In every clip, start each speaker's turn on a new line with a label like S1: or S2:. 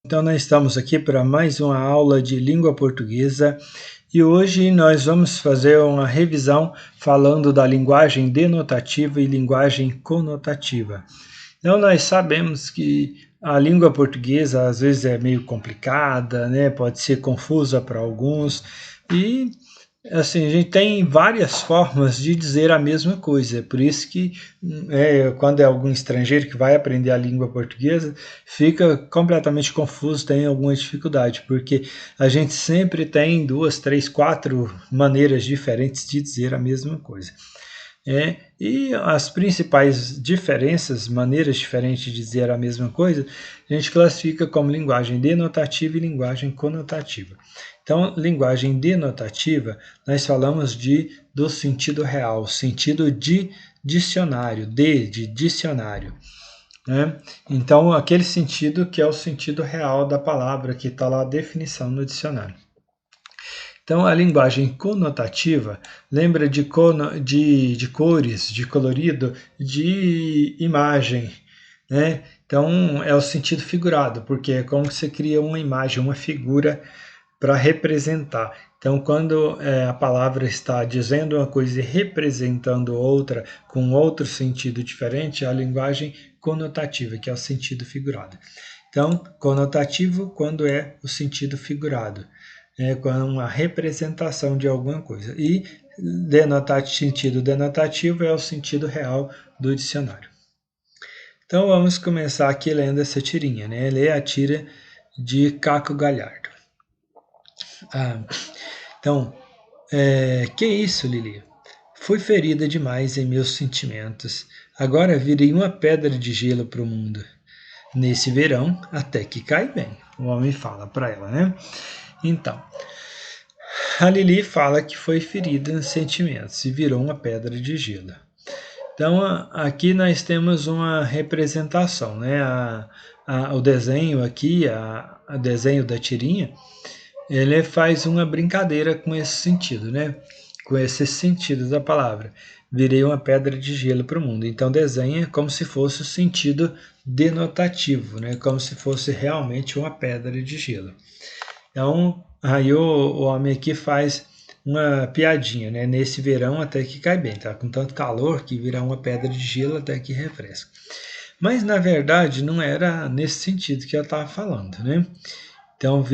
S1: Então, nós estamos aqui para mais uma aula de língua portuguesa e hoje nós vamos fazer uma revisão falando da linguagem denotativa e linguagem conotativa. Então, nós sabemos que a língua portuguesa às vezes é meio complicada, né? Pode ser confusa para alguns e assim, a gente tem várias formas de dizer a mesma coisa, por isso que quando é algum estrangeiro que vai aprender a língua portuguesa, fica completamente confuso, tem alguma dificuldade, porque a gente sempre tem 2, 3, 4 maneiras diferentes de dizer a mesma coisa. E as principais diferenças, maneiras diferentes de dizer a mesma coisa, a gente classifica como linguagem denotativa e linguagem conotativa. Então, linguagem denotativa, nós falamos do sentido real, sentido de dicionário, de dicionário. Né? Então, aquele sentido que é o sentido real da palavra, que está lá a definição no dicionário. Então, a linguagem conotativa lembra de cores, de colorido, de imagem, né? Então, é o sentido figurado, porque é como você cria uma imagem, uma figura para representar. Então, quando a palavra está dizendo uma coisa e representando outra com outro sentido diferente, é a linguagem conotativa, que é o sentido figurado. Então, conotativo quando é o sentido figurado, com uma representação de alguma coisa. E sentido denotativo é o sentido real do dicionário. Então, vamos começar aqui lendo essa tirinha, né? Lê a tira de Caco Galhardo. Então, que isso, Lili? Fui ferida demais em meus sentimentos. Agora virei uma pedra de gelo para o mundo. Nesse verão, até que cai bem. O homem fala para ela, né? Então, a Lili fala que foi ferida nos sentimentos e virou uma pedra de gelo. Então, aqui nós temos uma representação, né? O desenho aqui, o desenho da tirinha, ele faz uma brincadeira com esse sentido, né? Com esse sentido da palavra. Virei uma pedra de gelo para o mundo. Então desenha como se fosse o sentido denotativo, né? Como se fosse realmente uma pedra de gelo. Então, aí o homem aqui faz uma piadinha, né? Nesse verão até que cai bem, tá com tanto calor que vira uma pedra de gelo até que refresca. Mas na verdade não era nesse sentido que ela estava falando, né? Então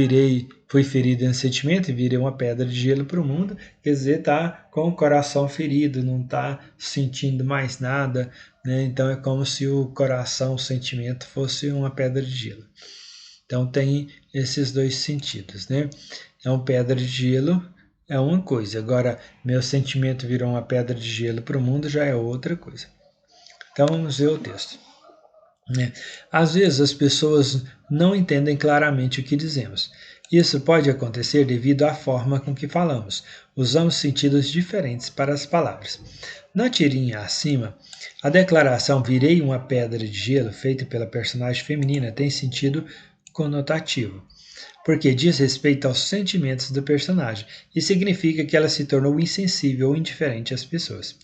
S1: fui ferido em sentimento e virei uma pedra de gelo para o mundo. Quer dizer, tá com o coração ferido, não tá sentindo mais nada, né? Então é como se o coração, o sentimento fosse uma pedra de gelo. Então tem esses dois sentidos, né? Então pedra de gelo é uma coisa, agora meu sentimento virou uma pedra de gelo para o mundo já é outra coisa. Então vamos ver o texto. Às vezes as pessoas não entendem claramente o que dizemos. Isso pode acontecer devido à forma com que falamos. Usamos sentidos diferentes para as palavras. Na tirinha acima, a declaração virei uma pedra de gelo, feita pela personagem feminina, tem sentido conotativo, porque diz respeito aos sentimentos do personagem e significa que ela se tornou insensível ou indiferente às pessoas.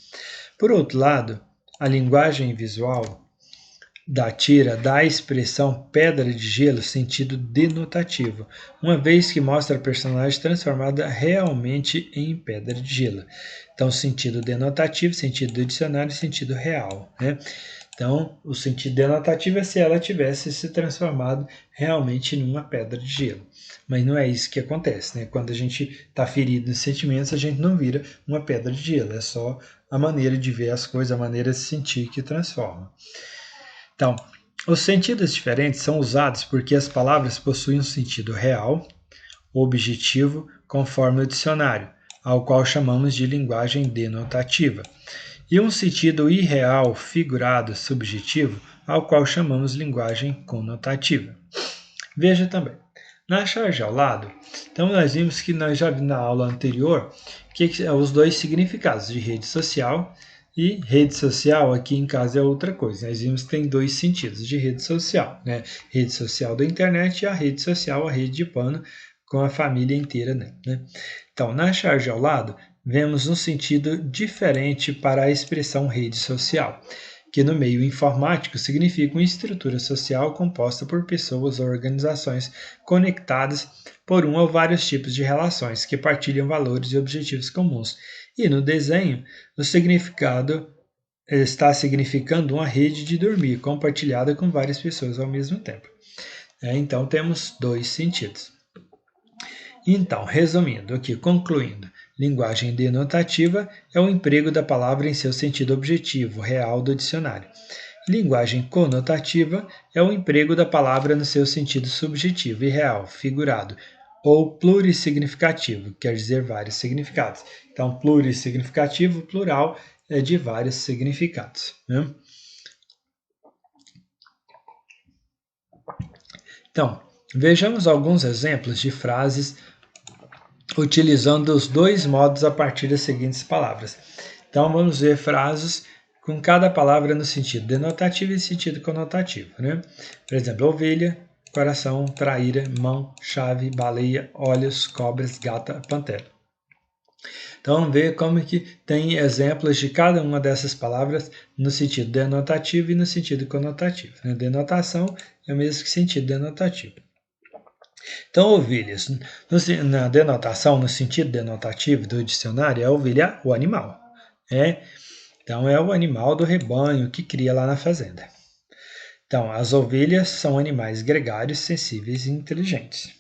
S1: Por outro lado, a linguagem visual da tira dá à expressão pedra de gelo sentido denotativo, uma vez que mostra a personagem transformada realmente em pedra de gelo. Então, sentido denotativo, sentido do dicionário e sentido real, né? Então, o sentido denotativo é se ela tivesse se transformado realmente numa pedra de gelo. Mas não é isso que acontece, né? Quando a gente está ferido nos sentimentos, a gente não vira uma pedra de gelo. É só a maneira de ver as coisas, a maneira de sentir que transforma. Então, os sentidos diferentes são usados porque as palavras possuem um sentido real, objetivo, conforme o dicionário, ao qual chamamos de linguagem denotativa, e um sentido irreal, figurado, subjetivo, ao qual chamamos linguagem conotativa. Veja também, na charge ao lado, então nós vimos que nós já vimos na aula anterior que os dois significados de rede social e rede social aqui em casa é outra coisa. Nós vimos que tem dois sentidos de rede social, né? Rede social da internet e a rede social, a rede de pano, com a família inteira, né? Então, na charge ao lado, vemos um sentido diferente para a expressão rede social. que no meio informático significa uma estrutura social composta por pessoas ou organizações conectadas por um ou vários tipos de relações que partilham valores e objetivos comuns. E no desenho, o significado está significando uma rede de dormir compartilhada com várias pessoas ao mesmo tempo. Então temos dois sentidos. Então, resumindo aqui, concluindo, linguagem denotativa é o emprego da palavra em seu sentido objetivo, real do dicionário. Linguagem conotativa é o emprego da palavra no seu sentido subjetivo e real, figurado, ou plurissignificativo, quer dizer vários significados. Então, plurissignificativo, plural, é de vários significados. Né? Então, vejamos alguns exemplos de frases utilizando os dois modos a partir das seguintes palavras. Então, vamos ver frases com cada palavra no sentido denotativo e sentido conotativo. Né? Por exemplo, ovelha, coração, traíra, mão, chave, baleia, olhos, cobras, gata, pantera. Então, vamos ver como que tem exemplos de cada uma dessas palavras no sentido denotativo e no sentido conotativo. Né? Denotação é o mesmo que sentido denotativo. Então, ovelhas, na denotação, no sentido denotativo do dicionário, é a ovelha o animal. Então, é o animal do rebanho que cria lá na fazenda. Então, as ovelhas são animais gregários, sensíveis e inteligentes.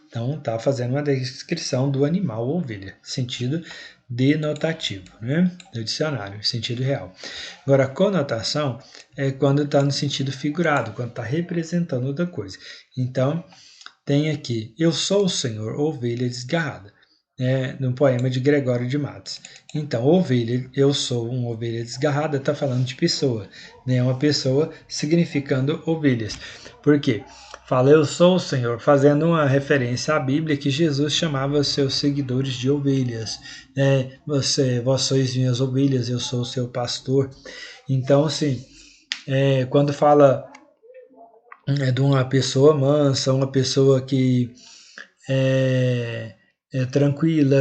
S1: Então, está fazendo uma descrição do animal ovelha, sentido denotativo, né? Do dicionário, sentido real. Agora, a conotação é quando está no sentido figurado, quando está representando outra coisa. Então, tem aqui, eu sou o Senhor, ovelha desgarrada, no poema de Gregório de Matos. Então, ovelha, eu sou uma ovelha desgarrada, está falando de pessoa, né? Uma pessoa significando ovelhas. Por quê? Fala, eu sou o Senhor, fazendo uma referência à Bíblia que Jesus chamava os seus seguidores de ovelhas. Vós sois minhas ovelhas, eu sou o seu pastor. Então, assim, quando fala de uma pessoa mansa, uma pessoa que é tranquila,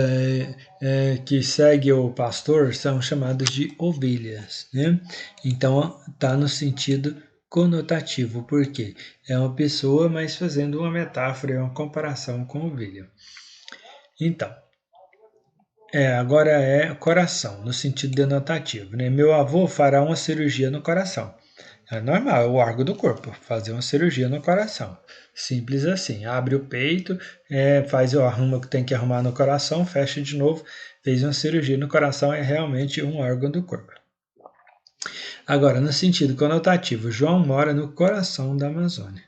S1: que segue o pastor, são chamadas de ovelhas. Né? Então, está no sentido conotativo, porque é uma pessoa, mas fazendo uma metáfora, uma comparação com ovelha. Então, agora é coração, no sentido denotativo. Né? Meu avô fará uma cirurgia no coração. É normal, é o órgão do corpo, fazer uma cirurgia no coração. Simples assim, abre o peito, arruma o que tem que arrumar no coração, fecha de novo, fez uma cirurgia no coração, é realmente um órgão do corpo. Agora, no sentido conotativo, João mora no coração da Amazônia.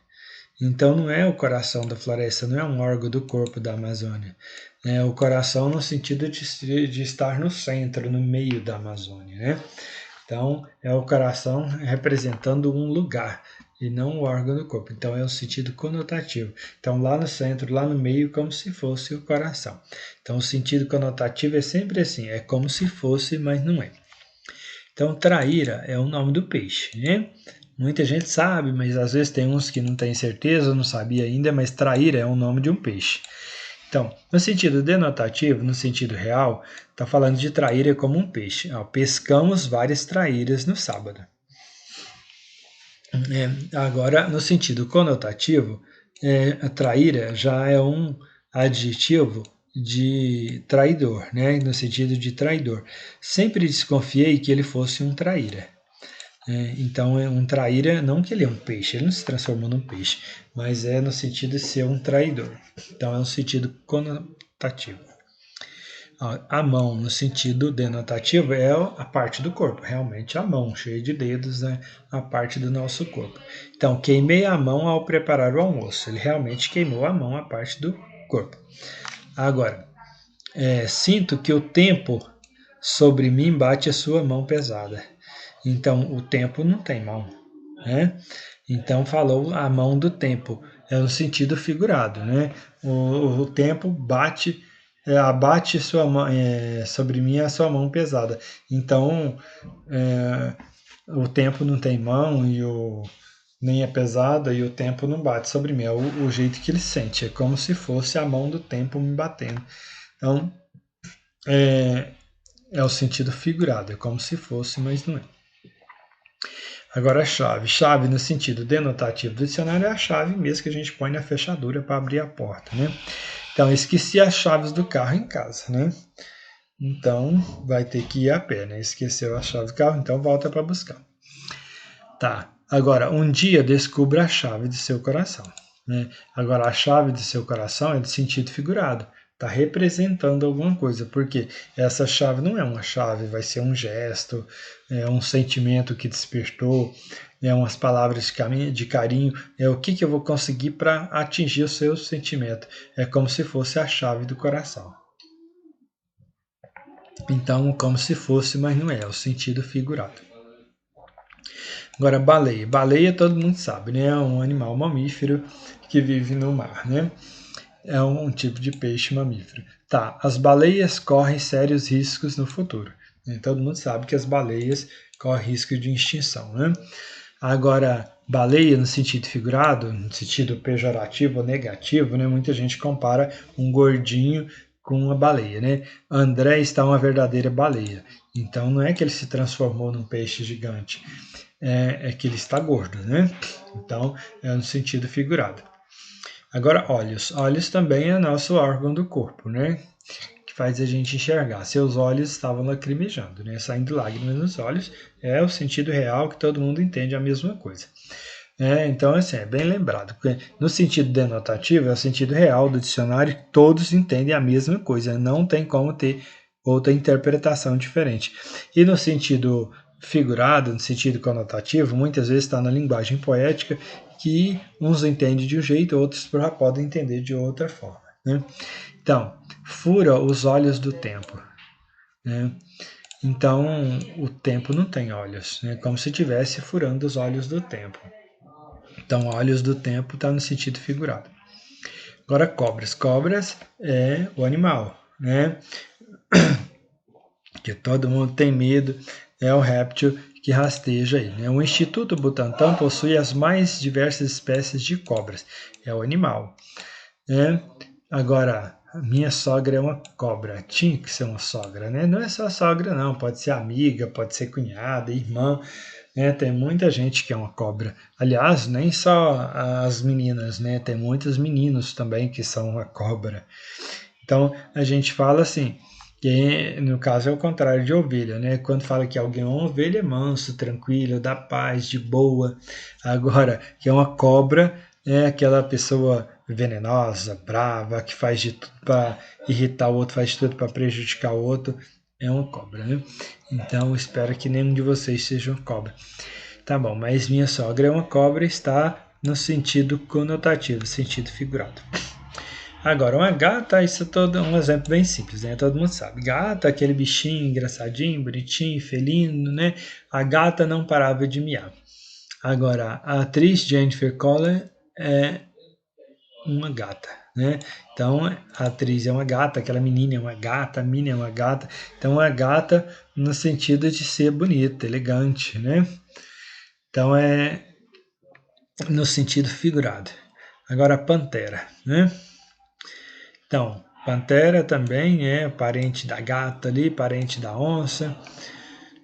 S1: Então não é o coração da floresta, não é um órgão do corpo da Amazônia. É o coração no sentido de estar no centro, no meio da Amazônia, né? Então, é o coração representando um lugar e não o órgão do corpo. Então, é o sentido conotativo. Então, lá no centro, lá no meio, como se fosse o coração. Então, o sentido conotativo é sempre assim, é como se fosse, mas não é. Então, traíra é o nome do peixe, né? Muita gente sabe, mas às vezes tem uns que não têm certeza, não sabia ainda, mas traíra é o nome de um peixe. Então, no sentido denotativo, no sentido real, está falando de traíra como um peixe. Pescamos várias traíras no sábado. Agora, no sentido conotativo, a traíra já é um adjetivo de traidor, né? No sentido de traidor. Sempre desconfiei que ele fosse um traíra. Então, um traíra, não que ele é um peixe, ele não se transformou num peixe, mas é no sentido de ser um traidor. Então, é um sentido conotativo. A mão, no sentido denotativo, é a parte do corpo, realmente a mão, cheia de dedos, né? A parte do nosso corpo. Então, queimei a mão ao preparar o almoço. Ele realmente queimou a mão, a parte do corpo. Agora, sinto que o tempo sobre mim bate a sua mão pesada. Então, o tempo não tem mão, né? Então, falou a mão do tempo, é no sentido figurado, né? O tempo abate sua mão, sobre mim a sua mão pesada. Então, o tempo não tem mão nem é pesada e o tempo não bate sobre mim. É o jeito que ele sente, é como se fosse a mão do tempo me batendo. Então, é o sentido figurado, é como se fosse, mas não é. Agora a chave. Chave no sentido denotativo do dicionário é a chave mesmo que a gente põe na fechadura para abrir a porta, né? Então, esqueci as chaves do carro em casa, né? Então, vai ter que ir a pé, né? Esqueceu a chave do carro, então volta para buscar. Tá. Agora, um dia descubra a chave do seu coração, né? Agora, a chave do seu coração é de sentido figurado. Está representando alguma coisa, porque essa chave não é uma chave, vai ser um gesto, é um sentimento que despertou, é umas palavras de carinho, é o que eu vou conseguir para atingir o seu sentimento. É como se fosse a chave do coração. Então, como se fosse, mas não é o sentido figurado. Agora, baleia. Baleia todo mundo sabe, né? É um animal mamífero que vive no mar, né? É um tipo de peixe mamífero. Tá, as baleias correm sérios riscos no futuro. Todo mundo sabe que as baleias correm risco de extinção, né? Agora, baleia no sentido figurado, no sentido pejorativo ou negativo, né? Muita gente compara um gordinho com uma baleia, né? André está uma verdadeira baleia. Então não é que ele se transformou num peixe gigante, é que ele está gordo, né? Então é no sentido figurado. Agora, olhos. Olhos também é nosso órgão do corpo, né? Que faz a gente enxergar. Seus olhos estavam lacrimejando, né? Saindo lágrimas nos olhos. É o sentido real que todo mundo entende a mesma coisa. Então, assim, é bem lembrado. No sentido denotativo, é o sentido real do dicionário, todos entendem a mesma coisa. Não tem como ter outra interpretação diferente. E no sentido figurado, no sentido conotativo, muitas vezes está na linguagem poética, que uns entendem de um jeito, outros já podem entender de outra forma, né? Então, fura os olhos do tempo, né? Então, o tempo não tem olhos, né? Como se estivesse furando os olhos do tempo. Então, olhos do tempo está no sentido figurado. Agora, cobras. Cobras é o animal, né? Que todo mundo tem medo, é o réptil que rasteja aí, né? O Instituto Butantan possui as mais diversas espécies de cobras, é o animal, né? Agora, a minha sogra é uma cobra, tinha que ser uma sogra, né? Não é só sogra não, pode ser amiga, pode ser cunhada, irmã, né? Tem muita gente que é uma cobra. Aliás, nem só as meninas, né? Tem muitos meninos também que são uma cobra. Então, a gente fala assim, que no caso é o contrário de ovelha, né? Quando fala que alguém é uma ovelha, é manso, tranquilo, dá paz, de boa. Agora, que é uma cobra, é aquela pessoa venenosa, brava, que faz de tudo para irritar o outro, faz de tudo para prejudicar o outro. É uma cobra, né? Então, espero que nenhum de vocês seja uma cobra. Tá bom, mas minha sogra é uma cobra, está no sentido conotativo, sentido figurado. Agora, uma gata, isso é todo um exemplo bem simples, né? Todo mundo sabe. Gata, aquele bichinho engraçadinho, bonitinho, felino, né? A gata não parava de miar. Agora, a atriz Jennifer Connelly é uma gata, né? Então, a atriz é uma gata, aquela menina é uma gata, a mina é uma gata. Então, uma gata no sentido de ser bonita, elegante, né? Então, é no sentido figurado. Agora, a pantera, né? Então, pantera também é parente da gata ali, parente da onça.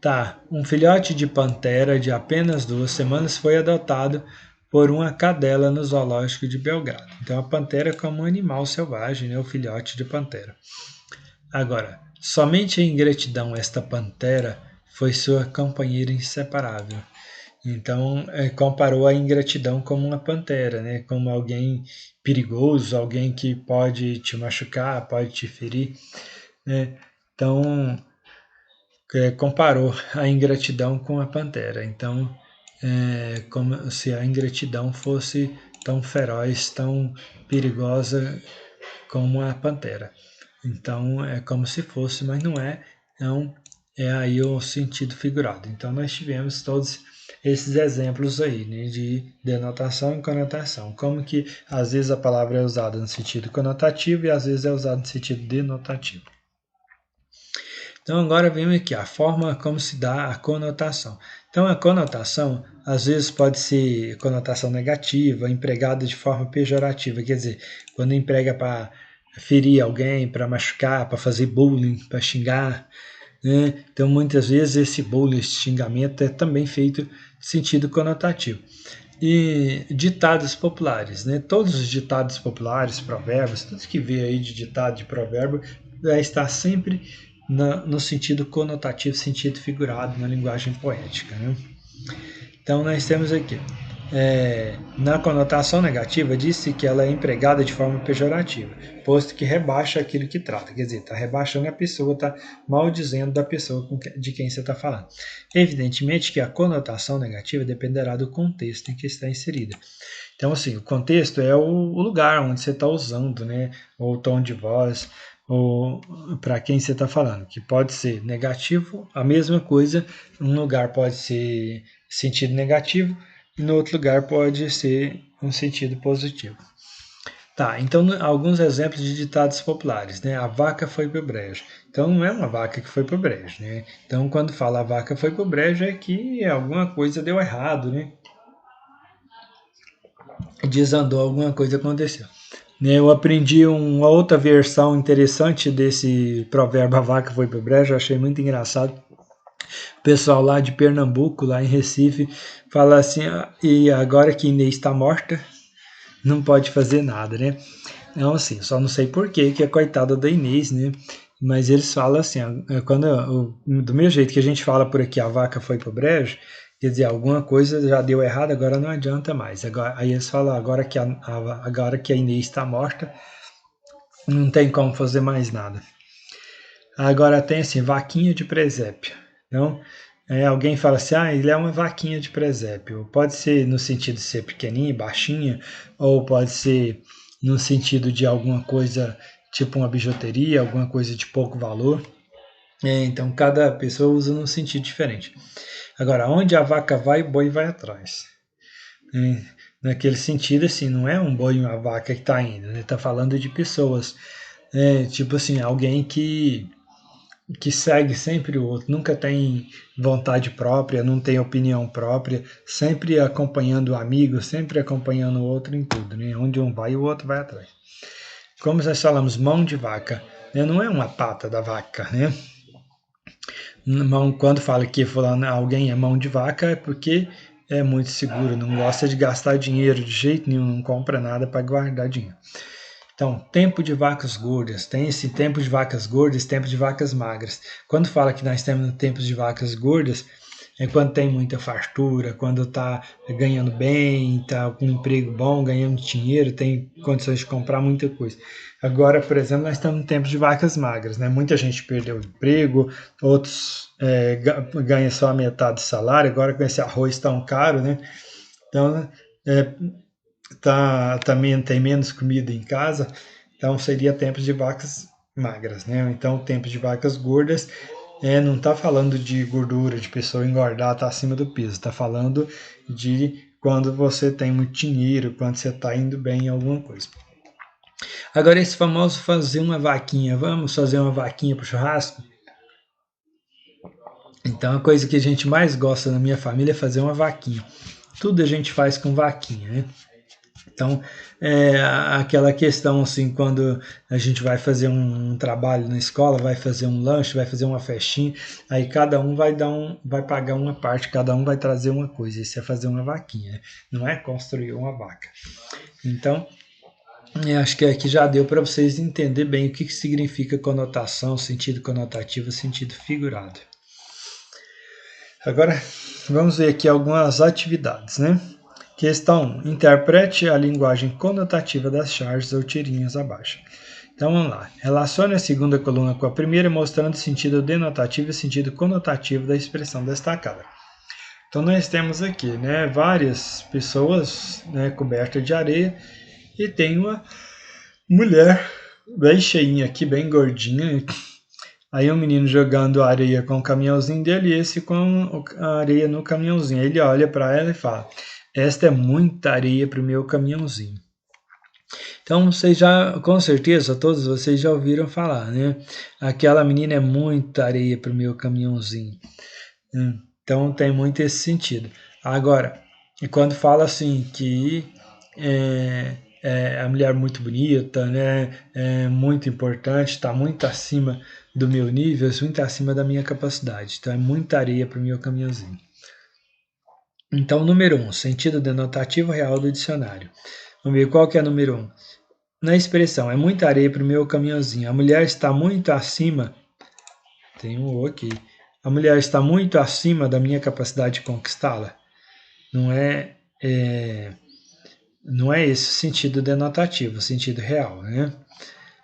S1: Tá, um filhote de pantera de apenas 2 semanas foi adotado por uma cadela no zoológico de Belgrado. Então, a pantera é como um animal selvagem, né? O filhote de pantera. Agora, somente em gratidão esta pantera foi sua companheira inseparável. Então, comparou a ingratidão como uma pantera, né? Como alguém perigoso, alguém que pode te machucar, pode te ferir, né? Então, comparou a ingratidão com a pantera. Então, como se a ingratidão fosse tão feroz, tão perigosa como a pantera. Então, é como se fosse, mas não é. Então, é aí o sentido figurado. Então, nós tivemos todos esses exemplos aí, né, de denotação e conotação. Como que, às vezes, a palavra é usada no sentido conotativo e, às vezes, é usada no sentido denotativo. Então, agora vemos aqui a forma como se dá a conotação. Então, a conotação, às vezes, pode ser conotação negativa, empregada de forma pejorativa, quer dizer, quando emprega para ferir alguém, para machucar, para fazer bullying, para xingar, né? Então, muitas vezes, esse bullying, esse xingamento é também feito em sentido conotativo. E ditados populares, né? Todos os ditados populares, provérbios, tudo que vê aí de ditado, de provérbio, vai estar sempre no sentido conotativo, sentido figurado, na linguagem poética, né? Então, nós temos aqui, na conotação negativa, disse que ela é empregada de forma pejorativa, posto que rebaixa aquilo que trata. Quer dizer, está rebaixando a pessoa, está maldizendo da pessoa de quem você está falando. Evidentemente que a conotação negativa dependerá do contexto em que está inserida. Então, assim, o contexto é o lugar onde você está usando, né? Ou o tom de voz, ou para quem você está falando, que pode ser negativo, a mesma coisa, um lugar pode ser sentido negativo e no outro lugar pode ser um sentido positivo. Tá, então alguns exemplos de ditados populares, né? A vaca foi pro brejo. Então não é uma vaca que foi pro brejo, né? Então quando fala a vaca foi pro brejo é que alguma coisa deu errado, né? Desandou, alguma coisa aconteceu. Eu aprendi uma outra versão interessante desse provérbio a vaca foi pro brejo, eu achei muito engraçado. O pessoal lá de Pernambuco, lá em Recife, fala assim, e agora que Inês está morta, não pode fazer nada, né? Então, assim, só não sei por que a coitada da Inês, né? Mas eles falam assim, do mesmo jeito que a gente fala por aqui, a vaca foi pro brejo, quer dizer, alguma coisa já deu errado, agora não adianta mais. Agora, aí eles falam, agora que a Inês está morta, não tem como fazer mais nada. Agora tem assim, vaquinha de presépio. Então, alguém fala assim, ele é uma vaquinha de presépio. Pode ser no sentido de ser pequenininha, baixinha, ou pode ser no sentido de alguma coisa tipo uma bijuteria, alguma coisa de pouco valor. Então, cada pessoa usa num sentido diferente. Agora, onde a vaca vai, o boi vai atrás. Naquele sentido, assim, não é um boi e uma vaca que está indo, né? Está falando de pessoas. Tipo assim, alguém que segue sempre o outro, nunca tem vontade própria, não tem opinião própria, sempre acompanhando o amigo, sempre acompanhando o outro em tudo, né? Onde um vai, o outro vai atrás. Como nós falamos, mão de vaca, né? Não é uma pata da vaca, né? Quando fala que fulano, alguém é mão de vaca, é porque é muito seguro, não gosta de gastar dinheiro de jeito nenhum, não compra nada para guardar dinheiro. Então, tempo de vacas gordas. Tem esse tempo de vacas gordas, tempo de vacas magras. Quando fala que nós temos tempos de vacas gordas, é quando tem muita fartura, quando está ganhando bem, está com um emprego bom, ganhando dinheiro, tem condições de comprar muita coisa. Agora, por exemplo, nós estamos em tempos de vacas magras, né? Muita gente perdeu o emprego, outros ganham só a metade do salário, agora com esse arroz tão caro, né? Então, é, também tem menos comida em casa, então seria tempos de vacas magras, né? Então tempos de vacas gordas não está falando de gordura, de pessoa engordar, tá acima do peso, está falando de quando você tem muito dinheiro, quando você está indo bem em alguma coisa. Agora esse famoso fazer uma vaquinha, vamos fazer uma vaquinha para o churrasco? Então a coisa que a gente mais gosta na minha família é fazer uma vaquinha. Tudo a gente faz com vaquinha, né? Então, aquela questão assim, quando a gente vai fazer um trabalho na escola, vai fazer um lanche, vai fazer uma festinha, aí cada um vai pagar uma parte, cada um vai trazer uma coisa. Isso é fazer uma vaquinha, né? Não é construir uma vaca. Então, acho que aqui já deu para vocês entender bem o que significa conotação, sentido conotativo, sentido figurado. Agora, vamos ver aqui algumas atividades, né? Questão 1. Interprete a linguagem conotativa das charges ou tirinhas abaixo. Então vamos lá. Relacione a segunda coluna com a primeira, mostrando o sentido denotativo e o sentido conotativo da expressão destacada. Então nós temos aqui, né, várias pessoas, né, cobertas de areia e tem uma mulher bem cheinha aqui, bem gordinha. Aí o menino jogando areia com o caminhãozinho dele e esse com a areia no caminhãozinho. Aí ele olha para ela e fala: esta é muita areia para o meu caminhãozinho. Então vocês já, com certeza, todos vocês já ouviram falar, né? Aquela menina é muita areia para o meu caminhãozinho. Então tem muito esse sentido. Agora, e quando fala assim que a mulher muito bonita, né? É muito importante, está muito acima do meu nível, muito acima da minha capacidade. Então é muita areia para o meu caminhãozinho. Então, número 1, sentido denotativo real do dicionário. Vamos ver qual que é o número 1. Na expressão, é muita areia para o meu caminhãozinho. A mulher está muito acima. Tem um O aqui. A mulher está muito acima da minha capacidade de conquistá-la. Não não é esse o sentido denotativo, o sentido real, né?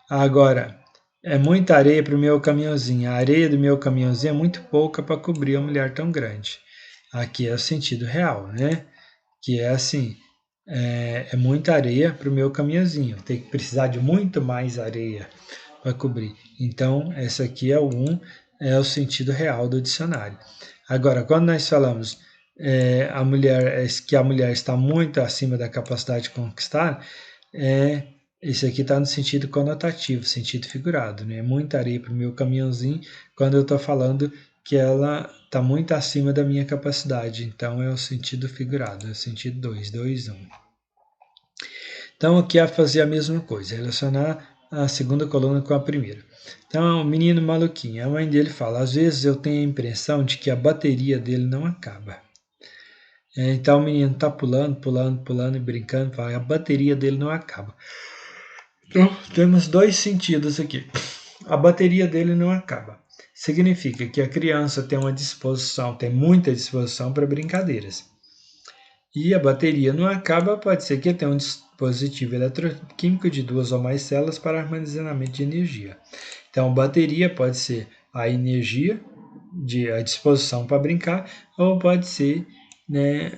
S1: Agora, é muita areia para o meu caminhãozinho. A areia do meu caminhãozinho é muito pouca para cobrir uma mulher tão grande. Aqui é o sentido real, né? Que é assim, é muita areia para o meu caminhãozinho. Tem que precisar de muito mais areia para cobrir. Então, essa aqui é o 1, é o sentido real do dicionário. Agora, quando nós falamos que a mulher está muito acima da capacidade de conquistar, isso aqui está no sentido conotativo, sentido figurado, né? Muita areia para o meu caminhãozinho, quando eu estou falando que ela está muito acima da minha capacidade. Então, é o sentido figurado, é o sentido 2, 2, 1. Então, aqui é fazer a mesma coisa, relacionar a segunda coluna com a primeira. Então, é um menino maluquinho. A mãe dele fala, às vezes eu tenho a impressão de que a bateria dele não acaba. Então, o menino está pulando, pulando, pulando e brincando, fala, a bateria dele não acaba. Então, temos dois sentidos aqui. A bateria dele não acaba. Significa que a criança tem uma disposição, tem muita disposição para brincadeiras. E a bateria não acaba, pode ser que tenha um dispositivo eletroquímico de 2 ou mais células para armazenamento de energia. Então, bateria pode ser a energia, a disposição para brincar, ou pode ser, né,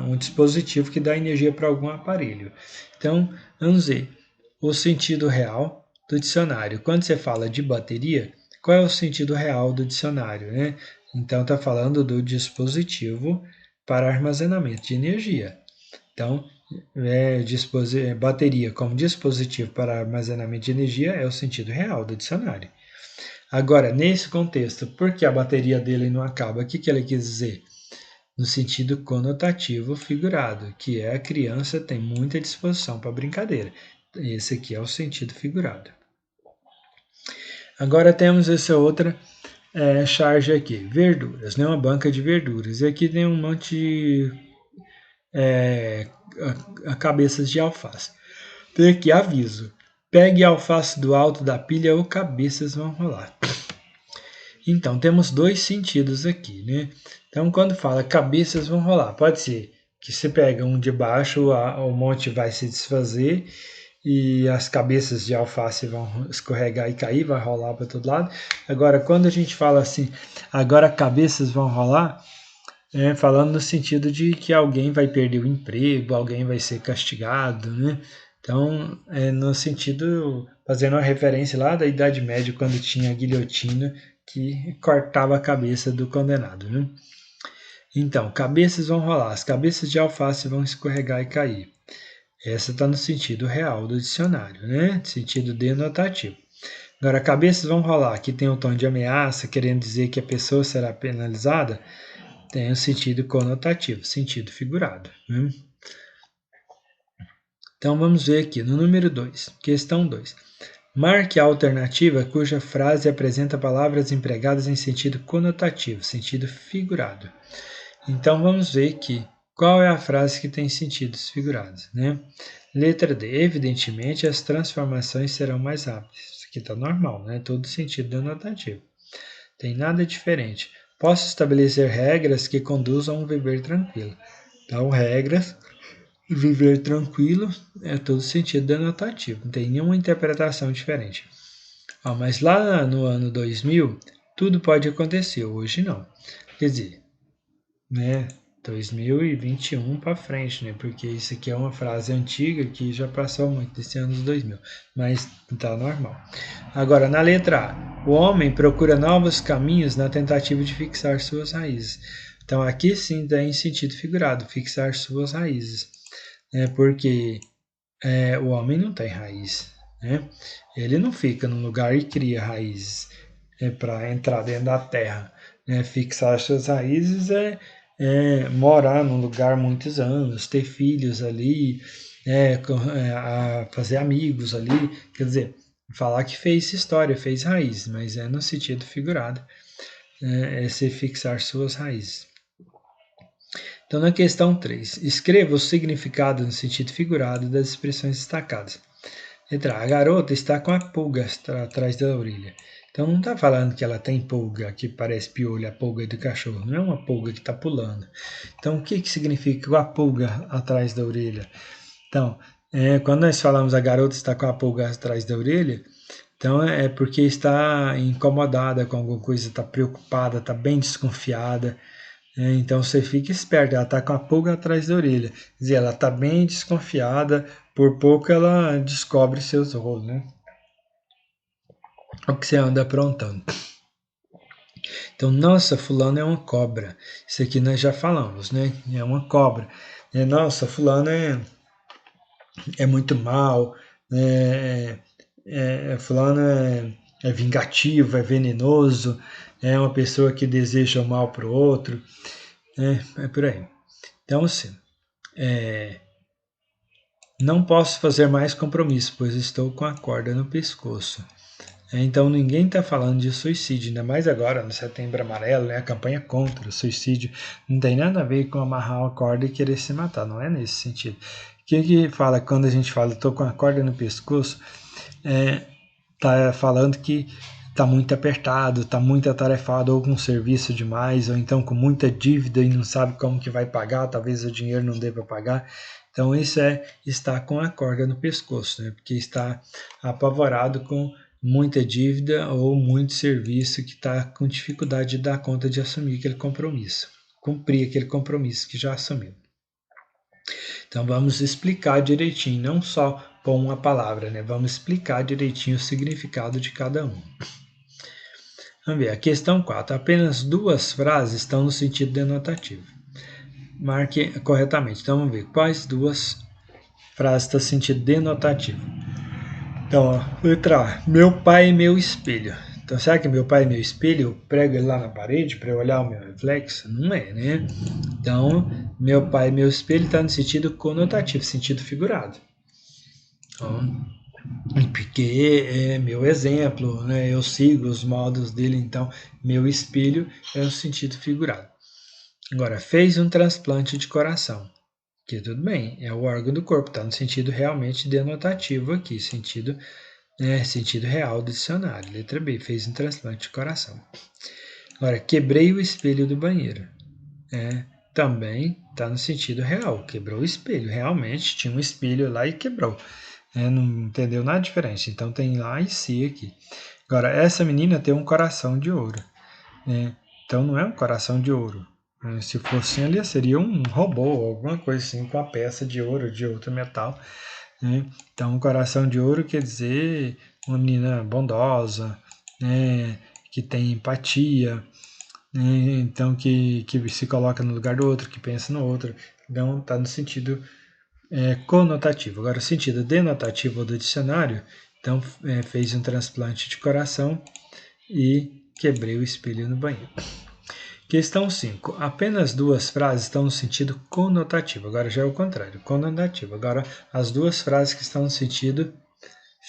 S1: um dispositivo que dá energia para algum aparelho. Então, vamos ver o sentido real do dicionário. Quando você fala de bateria, qual é o sentido real do dicionário, né? Então, está falando do dispositivo para armazenamento de energia. Então, bateria como dispositivo para armazenamento de energia é o sentido real do dicionário. Agora, nesse contexto, por que a bateria dele não acaba? O que ele quis dizer? No sentido conotativo figurado, que é a criança tem muita disposição para brincadeira. Esse aqui é o sentido figurado. Agora temos essa outra charge aqui, verduras, né? Uma banca de verduras. E aqui tem um monte de cabeças de alface. Tem aqui aviso: pegue a alface do alto da pilha ou cabeças vão rolar. Então, temos dois sentidos aqui, né? Então, quando fala cabeças vão rolar, pode ser que se pega um de baixo, o monte vai se desfazer e as cabeças de alface vão escorregar e cair, vai rolar para todo lado. Agora, quando a gente fala assim, agora cabeças vão rolar, falando no sentido de que alguém vai perder o emprego, alguém vai ser castigado, né? Então, no sentido, fazendo uma referência lá da Idade Média, quando tinha a guilhotina que cortava a cabeça do condenado, né? Então, cabeças vão rolar, as cabeças de alface vão escorregar e cair. Essa está no sentido real do dicionário, né? Sentido denotativo. Agora, cabeças vão rolar, aqui tem um tom de ameaça, querendo dizer que a pessoa será penalizada, tem o sentido conotativo, sentido figurado. Né? Então vamos ver aqui no número 2, questão 2. Marque a alternativa cuja frase apresenta palavras empregadas em sentido conotativo, sentido figurado. Então vamos ver aqui qual é a frase que tem sentidos figurados. Né? Letra D. Evidentemente as transformações serão mais rápidas. Isso aqui está normal, né? Todo sentido denotativo. Tem nada diferente. Posso estabelecer regras que conduzam a um viver tranquilo. Então, regras e viver tranquilo é todo sentido denotativo. Não tem nenhuma interpretação diferente. Mas lá no ano 2000, tudo pode acontecer. Hoje não. Quer dizer, né? 2021 para frente, né? Porque isso aqui é uma frase antiga que já passou muito desse ano 2000, mas tá normal. Agora, na letra A, o homem procura novos caminhos na tentativa de fixar suas raízes. Então, aqui sim tem sentido figurado, fixar suas raízes, né? Porque o homem não tem raiz, né? Ele não fica num lugar e cria raízes para entrar dentro da terra. Né? Fixar suas raízes morar num lugar muitos anos, ter filhos ali, a fazer amigos ali, quer dizer, falar que fez história, fez raiz, mas é no sentido figurado, é se fixar suas raízes. Então, na questão 3, escreva o significado no sentido figurado das expressões destacadas. Letra A. A garota está com a pulga atrás da orelha. Então, não está falando que ela tem pulga, que parece piolho, a pulga do cachorro. Não é uma pulga que está pulando. Então, o que significa a pulga atrás da orelha? Então, quando nós falamos a garota está com a pulga atrás da orelha, então é porque está incomodada com alguma coisa, está preocupada, está bem desconfiada. Então você fica esperto, ela está com a pulga atrás da orelha. Quer dizer, ela está bem desconfiada, por pouco ela descobre seus rolos, né? O que você anda aprontando. Então, nossa, fulano é uma cobra. Isso aqui nós já falamos, né? É uma cobra. Nossa, fulano é muito mal. Fulano é vingativo, é venenoso. É uma pessoa que deseja o mal para o outro. É por aí. Então, assim, não posso fazer mais compromisso, pois estou com a corda no pescoço. Então ninguém está falando de suicídio, ainda mais agora no Setembro Amarelo, né, a campanha contra o suicídio. Não tem nada a ver com amarrar a corda e querer se matar, não é nesse sentido. O que fala quando a gente fala estou com a corda no pescoço? Tá falando que está muito apertado, está muito atarefado, ou com serviço demais, ou então com muita dívida e não sabe como que vai pagar, talvez o dinheiro não dê para pagar. Então isso estar com a corda no pescoço, né? Porque está apavorado com muita dívida ou muito serviço que está com dificuldade de dar conta de assumir aquele compromisso, cumprir aquele compromisso que já assumiu. Então vamos explicar direitinho, não só pôr uma palavra, né? Vamos explicar direitinho o significado de cada um. Vamos ver, a questão 4. Apenas 2 frases estão no sentido denotativo. Marque corretamente. Então vamos ver quais 2 frases estão no sentido denotativo. Então, letra A. Meu pai é meu espelho. Então, será que meu pai é meu espelho? Eu prego ele lá na parede para eu olhar o meu reflexo? Não é, né? Então, meu pai é meu espelho está no sentido conotativo, sentido figurado. Então, porque é meu exemplo, né? Eu sigo os modos dele, então meu espelho é o sentido figurado. Agora, fez um transplante de coração, que tudo bem, é o órgão do corpo, está no sentido realmente denotativo aqui, sentido real do dicionário. Letra B, fez um transplante de coração. Agora, quebrei o espelho do banheiro. Também está no sentido real, quebrou o espelho, realmente tinha um espelho lá e quebrou. Não entendeu nada diferente, então tem lá e si aqui. Agora, essa menina tem um coração de ouro, então não é um coração de ouro. Se fosse ali, seria um robô, alguma coisa assim, com a peça de ouro, de outro metal. Então, um coração de ouro quer dizer uma menina bondosa, que tem empatia, então que se coloca no lugar do outro, que pensa no outro. Então, está no sentido conotativo. Agora, o sentido denotativo do dicionário, então fez um transplante de coração e quebrei o espelho no banheiro. Questão 5. Apenas 2 frases estão no sentido conotativo. Agora já é o contrário, conotativo. Agora as 2 frases que estão no sentido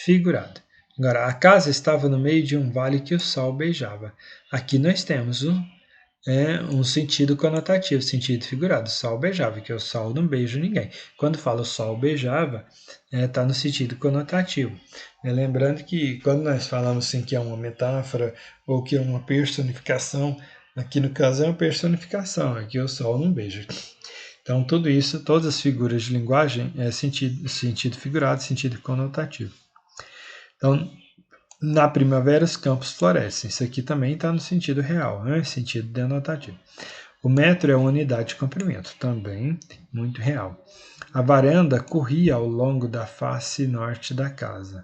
S1: figurado. Agora, a casa estava no meio de um vale que o sol beijava. Aqui nós temos um sentido conotativo, sentido figurado. O sol beijava, que o sol não beija ninguém. Quando fala o sol beijava, está no sentido conotativo. Lembrando que quando nós falamos assim que é uma metáfora ou que é uma personificação, aqui no caso é uma personificação, aqui o sol não beija. Então tudo isso, todas as figuras de linguagem é sentido figurado, sentido conotativo. Então, na primavera os campos florescem. Isso aqui também está no sentido real, sentido denotativo. O metro é uma unidade de comprimento, também muito real. A varanda corria ao longo da face norte da casa.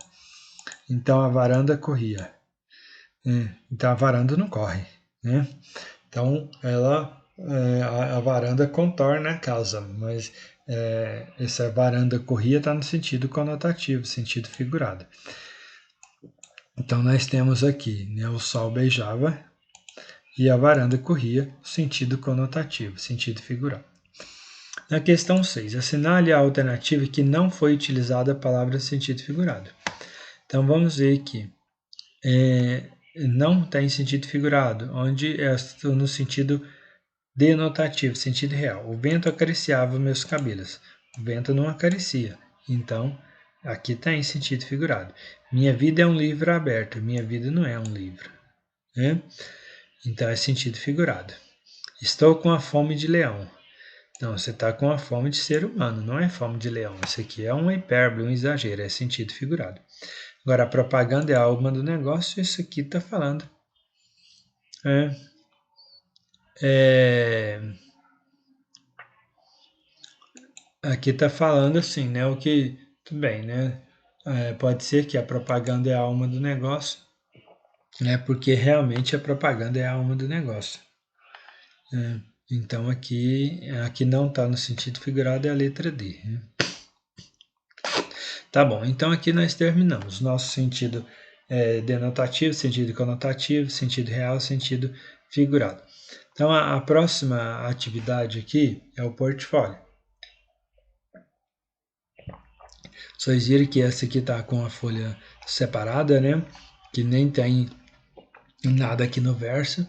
S1: Então a varanda corria. Então a varanda não corre. Então a varanda contorna a casa, mas essa varanda corria está no sentido conotativo, sentido figurado. Então nós temos aqui, o sol beijava e a varanda corria, sentido conotativo, sentido figurado. Na questão 6, assinale a alternativa que não foi utilizada a palavra sentido figurado. Então vamos ver aqui. Não tem sentido figurado, onde é no sentido denotativo, sentido real. O vento acariciava meus cabelos. O vento não acaricia. Então, aqui tem sentido figurado. Minha vida é um livro aberto. Minha vida não é um livro. Né? Então, é sentido figurado. Estou com a fome de leão. Não, você está com a fome de ser humano, não é fome de leão. Isso aqui é uma hipérbole, um exagero, é sentido figurado. Agora, a propaganda é a alma do negócio, isso aqui está falando. Aqui está falando assim, né? O que. Tudo bem, né? Pode ser que a propaganda é a alma do negócio, né? Porque realmente a propaganda é a alma do negócio. Então aqui não está no sentido figurado, é a letra D. Né? Tá bom, então aqui nós terminamos. Nosso sentido denotativo, sentido conotativo, sentido real, sentido figurado. Então a próxima atividade aqui é o portfólio. Vocês viram que essa aqui está com a folha separada, né? Que nem tem nada aqui no verso.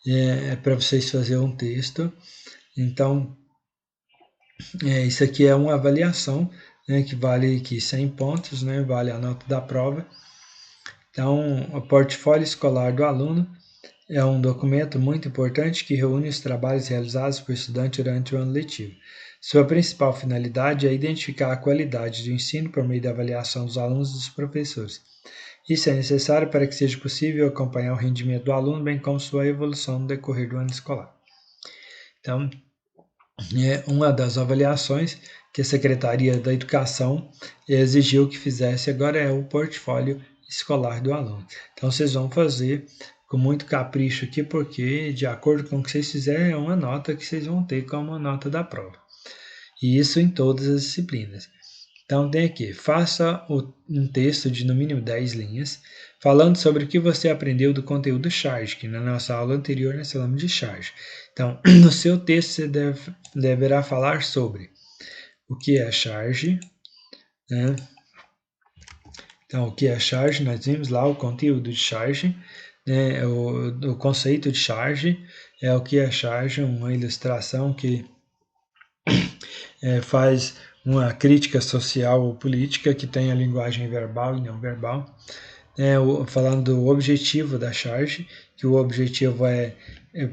S1: É para vocês fazerem um texto. Então, isso aqui é uma avaliação, né, que vale aqui 100 pontos, né, vale a nota da prova. Então, o portfólio escolar do aluno é um documento muito importante que reúne os trabalhos realizados por estudante durante o ano letivo. Sua principal finalidade é identificar a qualidade do ensino por meio da avaliação dos alunos e dos professores. Isso é necessário para que seja possível acompanhar o rendimento do aluno, bem como sua evolução no decorrer do ano escolar. Então, uma das avaliações que a Secretaria da Educação exigiu que fizesse agora é o portfólio escolar do aluno. Então, vocês vão fazer com muito capricho aqui, porque de acordo com o que vocês fizerem, é uma nota que vocês vão ter como a nota da prova. E isso em todas as disciplinas. Então tem aqui, faça um texto de no mínimo 10 linhas, falando sobre o que você aprendeu do conteúdo charge, que na nossa aula anterior nós falamos de charge. Então, no seu texto você deverá falar sobre o que é charge, né? Então, o que é charge? Nós vimos lá o conteúdo de charge, né? O conceito de charge é o que é charge, uma ilustração que faz uma crítica social ou política que tem a linguagem verbal e não verbal. Falando do objetivo da charge, que o objetivo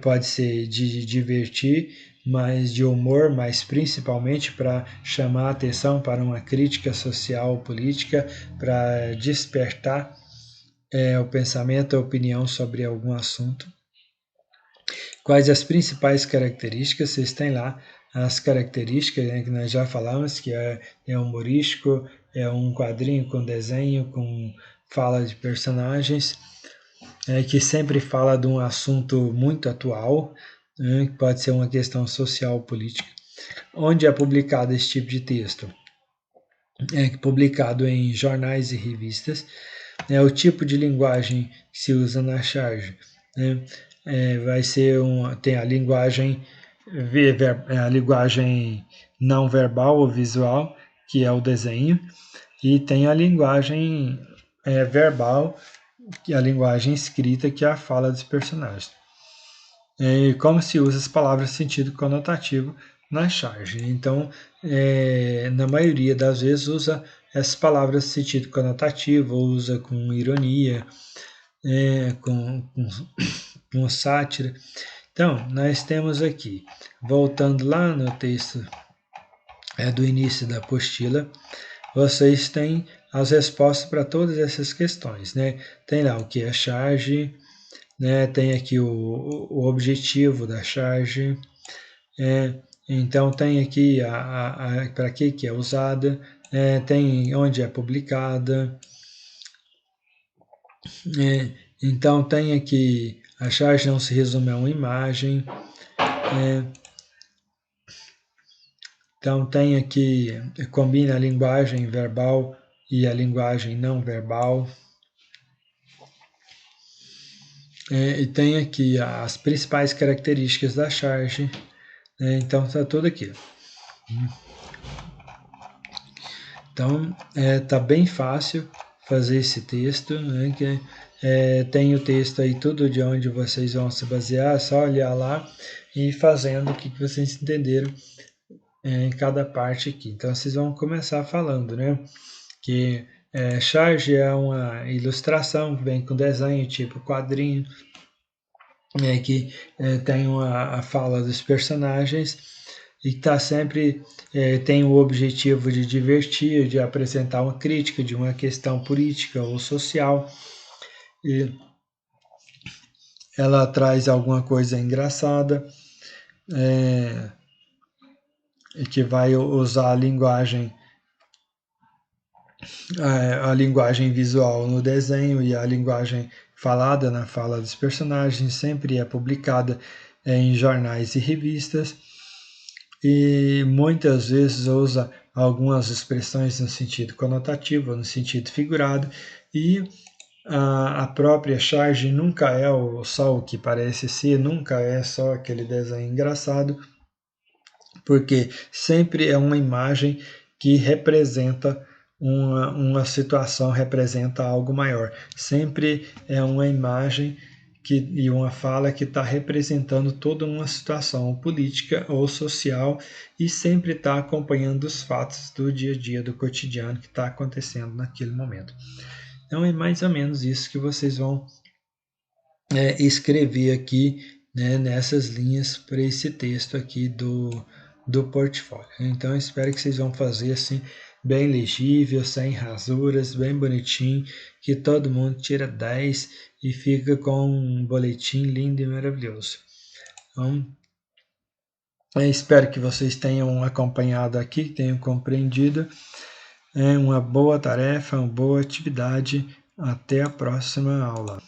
S1: pode ser de divertir, mas de humor, mas principalmente para chamar a atenção para uma crítica social ou política, para despertar o pensamento, a opinião sobre algum assunto. Quais as principais características? Vocês têm lá as características, né, que nós já falamos, que é humorístico, é um quadrinho com desenho, com fala de personagens, que sempre fala de um assunto muito atual, né, que pode ser uma questão social ou política. Onde é publicado esse tipo de texto? É publicado em jornais e revistas. O tipo de linguagem que se usa na charge, né, vai ser tem a linguagem não verbal ou visual, que é o desenho, e tem a linguagem verbal, que é a linguagem escrita, que é a fala dos personagens. E como se usa as palavras sentido conotativo na charge. Então, na maioria das vezes usa essas palavras sentido conotativo, ou usa com ironia, com sátira. Então, nós temos aqui, voltando lá no texto do início da apostila, vocês têm as respostas para todas essas questões, né? Tem lá o que é charge, né? Tem aqui o objetivo da charge, então tem aqui para que é usada, tem onde é publicada, então tem aqui a charge não se resume a uma imagem, então tem aqui, combina a linguagem verbal e a linguagem não verbal. E tem aqui as principais características da charge, então está tudo aqui. Então, tá bem fácil fazer esse texto, né? Tem o texto aí, tudo de onde vocês vão se basear, é só olhar lá e ir fazendo o que vocês entenderam em cada parte aqui. Então, vocês vão começar falando, né? Que charge é uma ilustração, vem com desenho, tipo quadrinho, que tem a fala dos personagens e está sempre tem o objetivo de divertir, de apresentar uma crítica de uma questão política ou social, e ela traz alguma coisa engraçada, que vai usar a linguagem visual no desenho e a linguagem falada na fala dos personagens, sempre é publicada em jornais e revistas, e muitas vezes usa algumas expressões no sentido conotativo, no sentido figurado, e a própria charge nunca é só o que parece ser, nunca é só aquele desenho engraçado, porque sempre é uma imagem que representa uma situação, representa algo maior. Sempre é uma imagem e uma fala que está representando toda uma situação política ou social e sempre está acompanhando os fatos do dia a dia, do cotidiano que está acontecendo naquele momento. Então é mais ou menos isso que vocês vão escrever aqui, né, nessas linhas para esse texto aqui do portfólio. Então espero que vocês vão fazer assim bem legível, sem rasuras, bem bonitinho, que todo mundo tira 10 e fica com um boletim lindo e maravilhoso. Então, eu espero que vocês tenham acompanhado aqui, tenham compreendido. É uma boa tarefa, uma boa atividade. Até a próxima aula.